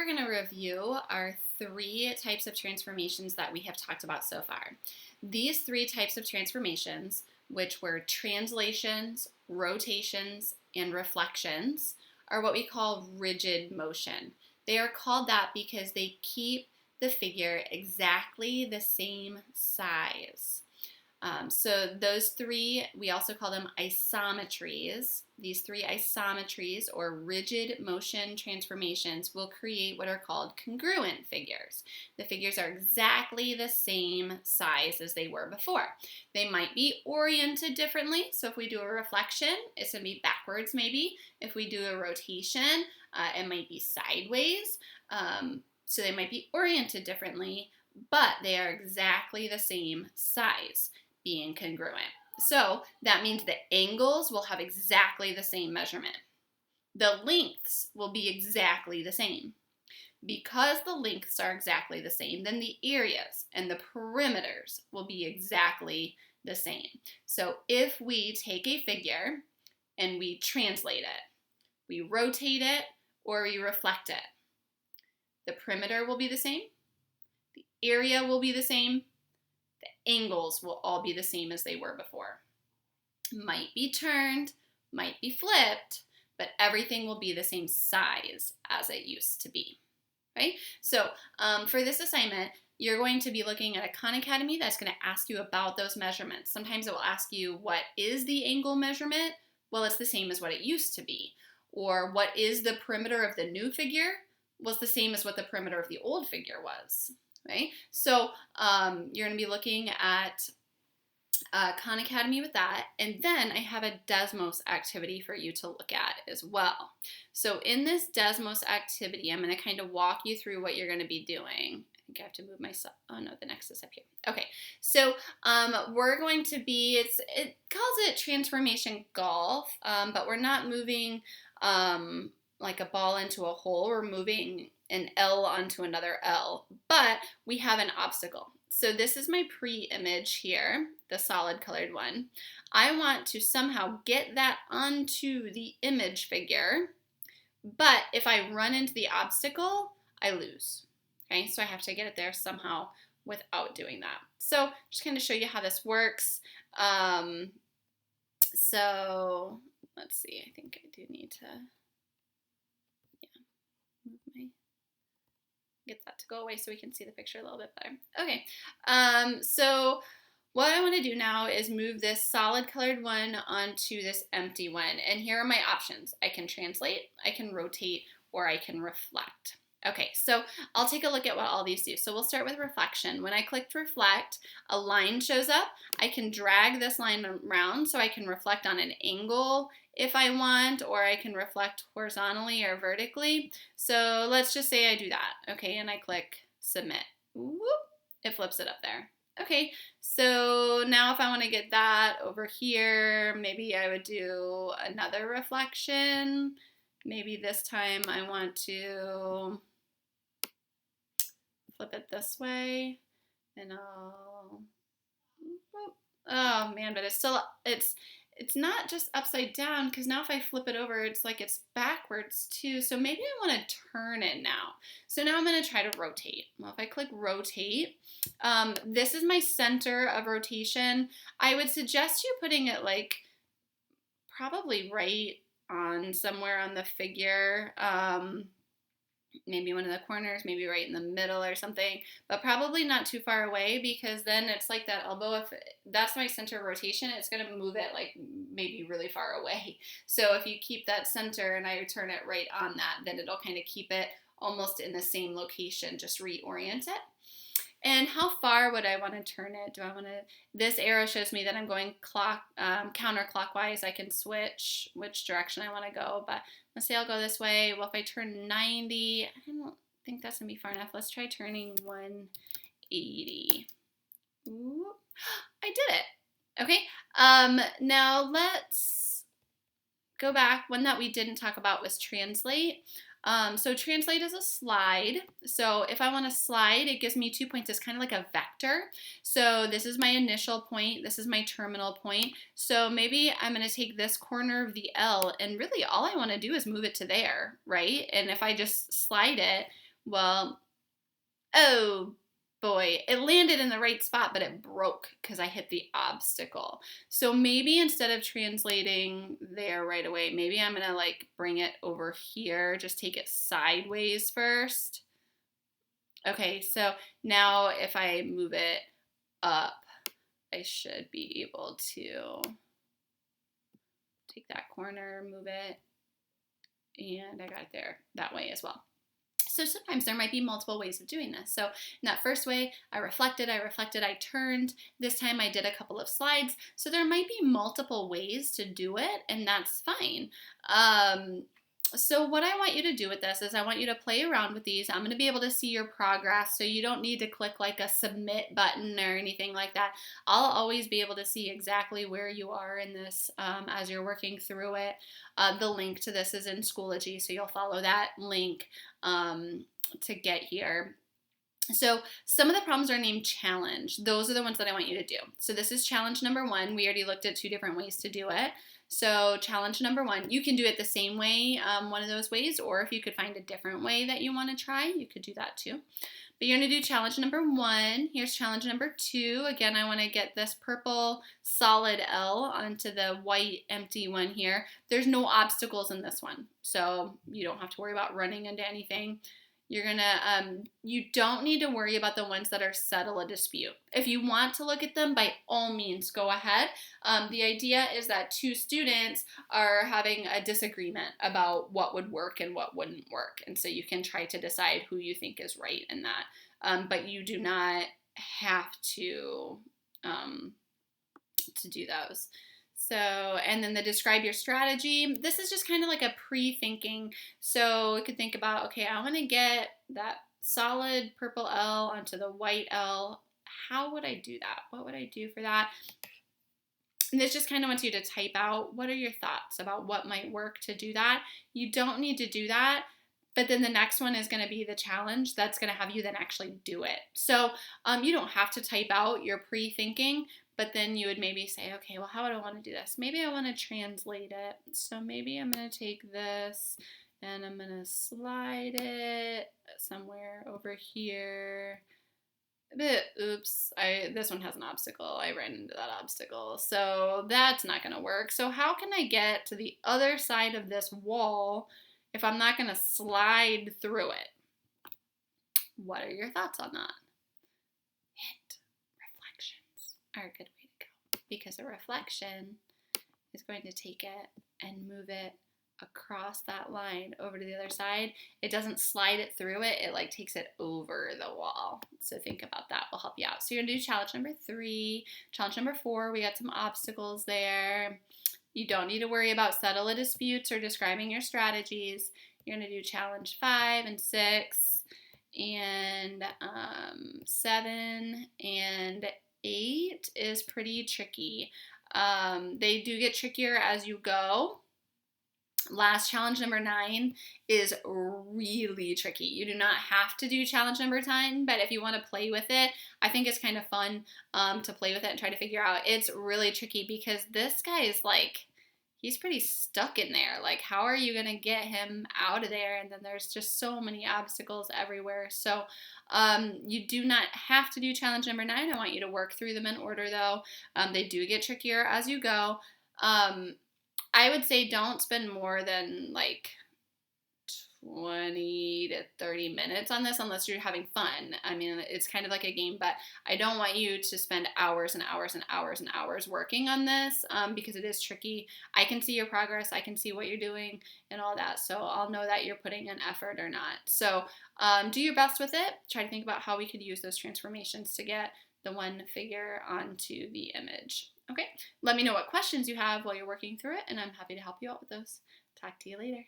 going to review our three types of transformations that we have talked about so far. These three types of transformations, which were translations, rotations, and reflections, are what we call rigid motion. They are called that because they keep the figure exactly the same size. So those three, we also call them isometries. These three isometries or rigid motion transformations will create what are called congruent figures. The figures are exactly the same size as they were before. They might be oriented differently. So if we do a reflection, it's going to be backwards maybe. If we do a rotation, it might be sideways. So they might be oriented differently, but they are exactly the same size, being congruent. So that means the angles will have exactly the same measurement. The lengths will be exactly the same. Because the lengths are exactly the same, then the areas and the perimeters will be exactly the same. So if we take a figure and we translate it, we rotate it, or we reflect it, the perimeter will be the same, the area will be the same, the angles will all be the same as they were before. Might be turned, might be flipped, but everything will be the same size as it used to be. Right? So for this assignment, you're going to be looking at a Khan Academy that's going to ask you about those measurements. Sometimes it will ask you, what is the angle measurement? Well, it's the same as what it used to be. Or what is the perimeter of the new figure? Well, it's the same as what the perimeter of the old figure was. Right? So you're going to be looking at Khan Academy with that, and then I have a Desmos activity for you to look at as well. So in this Desmos activity, I'm going to kind of walk you through what you're going to be doing. I think I have to move myself. Oh no, the next is up here. Okay, so we're going to be, it calls it transformation golf, but we're not moving like a ball into a hole. We're moving an L onto another L, but we have an obstacle. So this is my pre-image here, the solid colored one. I want to somehow get that onto the image figure, but if I run into the obstacle, I lose. Okay, so I have to get it there somehow without doing that. So just kind of show you how this works. So let's see, I think I do need to move my, get that to go away so we can see the picture a little bit better. Okay, so what I want to do now is move this solid colored one onto this empty one. And here are my options. I can translate, I can rotate, or I can reflect. Okay, so I'll take a look at what all these do. So we'll start with reflection. When I clicked reflect, a line shows up. I can drag this line around so I can reflect on an angle if I want, or I can reflect horizontally or vertically. So let's just say I do that. Okay, and I click submit. Whoop, it flips it up there. Okay, so now if I want to get that over here, maybe I would do another reflection. Maybe this time I want to flip it this way, and I'll, oh man, but it's still, it's not just upside down, because now if I flip it over, it's like it's backwards too. So maybe I want to turn it now. So now I'm going to try to rotate. Well, if I click rotate, this is my center of rotation. I would suggest you putting it like probably right on somewhere on the figure. Maybe one of the corners, maybe right in the middle or something, but probably not too far away, because then it's like that elbow, if that's my center of rotation, it's going to move it like maybe really far away. So if you keep that center and I turn it right on that, then it'll kind of keep it almost in the same location, just reorient it. And how far would I want to turn it? Do I want to, this arrow shows me that I'm going counterclockwise. I can switch which direction I want to go, but let's say I'll go this way. Well, if I turn 90, I don't think that's going to be far enough. Let's try turning 180. Ooh, I did it. Okay, now let's go back. One that we didn't talk about was translate. So translate is a slide. So if I want to slide, it gives me 2 points. It's kind of like a vector. So this is my initial point. This is my terminal point. So maybe I'm going to take this corner of the L, and really all I want to do is move it to there, right? And if I just slide it, Well, oh boy, it landed in the right spot, but it broke because I hit the obstacle. So maybe instead of translating there right away, maybe I'm gonna like bring it over here, just take it sideways first. Okay, so now if I move it up, I should be able to take that corner, move it, and I got it there that way as well. So sometimes there might be multiple ways of doing this. So in that first way, I reflected, I turned. This time I did a couple of slides. So there might be multiple ways to do it, and that's fine. So what I want you to do with this is I want you to play around with these. I'm going to be able to see your progress, so you don't need to click like a submit button or anything like that. I'll always be able to see exactly where you are in this as you're working through it. The link to this is in Schoology, so you'll follow that link to get here. So some of the problems are named challenge. Those are the ones that I want you to do. So this is challenge number 1. We already looked at 2 different ways to do it. So challenge number 1, you can do it the same way, one of those ways, or if you could find a different way that you want to try, you could do that too. But you're going to do challenge number 1. Here's challenge number 2. Again, I want to get this purple solid L onto the white empty one here. There's no obstacles in this one, so you don't have to worry about running into anything. You're gonna, you don't need to worry about the ones that are settle a dispute. If you want to look at them, by all means, go ahead. The idea is that 2 students are having a disagreement about what would work and what wouldn't work. And so you can try to decide who you think is right in that. But you do not have to do those. So, and then the describe your strategy. This is just kind of like a pre-thinking. So you could think about, okay, I want to get that solid purple L onto the white L. How would I do that? What would I do for that? And this just kind of wants you to type out, what are your thoughts about what might work to do that? You don't need to do that. But then the next one is going to be the challenge that's going to have you then actually do it. So you don't have to type out your pre-thinking, but then you would maybe say, okay, well, how would I want to do this? Maybe I want to translate it. So maybe I'm going to take this and I'm going to slide it somewhere over here. Oops, this one has an obstacle. I ran into that obstacle. So that's not going to work. So how can I get to the other side of this wall if I'm not going to slide through it? What are your thoughts on that? Hint, reflections are a good way to go, because a reflection is going to take it and move it across that line over to the other side. It doesn't slide it through it, it like takes it over the wall. So think about that, will help you out. So you're gonna do challenge number 3. Challenge number 4, we got some obstacles there. You don't need to worry about settle a disputes or describing your strategies. You're going to do challenge 5 and 6 and 7 and 8 is pretty tricky. They do get trickier as you go. Last challenge number 9 is really tricky. You do not have to do challenge number 10, but if you want to play with it, I think it's kind of fun to play with it and try to figure out. It's really tricky because this guy is like, he's pretty stuck in there. Like, how are you going to get him out of there? And then there's just so many obstacles everywhere. So you do not have to do challenge number 9. I want you to work through them in order, though. They do get trickier as you go. I would say don't spend more than like 20 to 30 minutes on this unless you're having fun. I mean, it's kind of like a game, but I don't want you to spend hours and hours and hours and hours working on this because it is tricky. I can see your progress. I can see what you're doing and all that. So I'll know that you're putting in effort or not. So do your best with it. Try to think about how we could use those transformations to get the one figure onto the image. Okay, let me know what questions you have while you're working through it, and I'm happy to help you out with those. Talk to you later.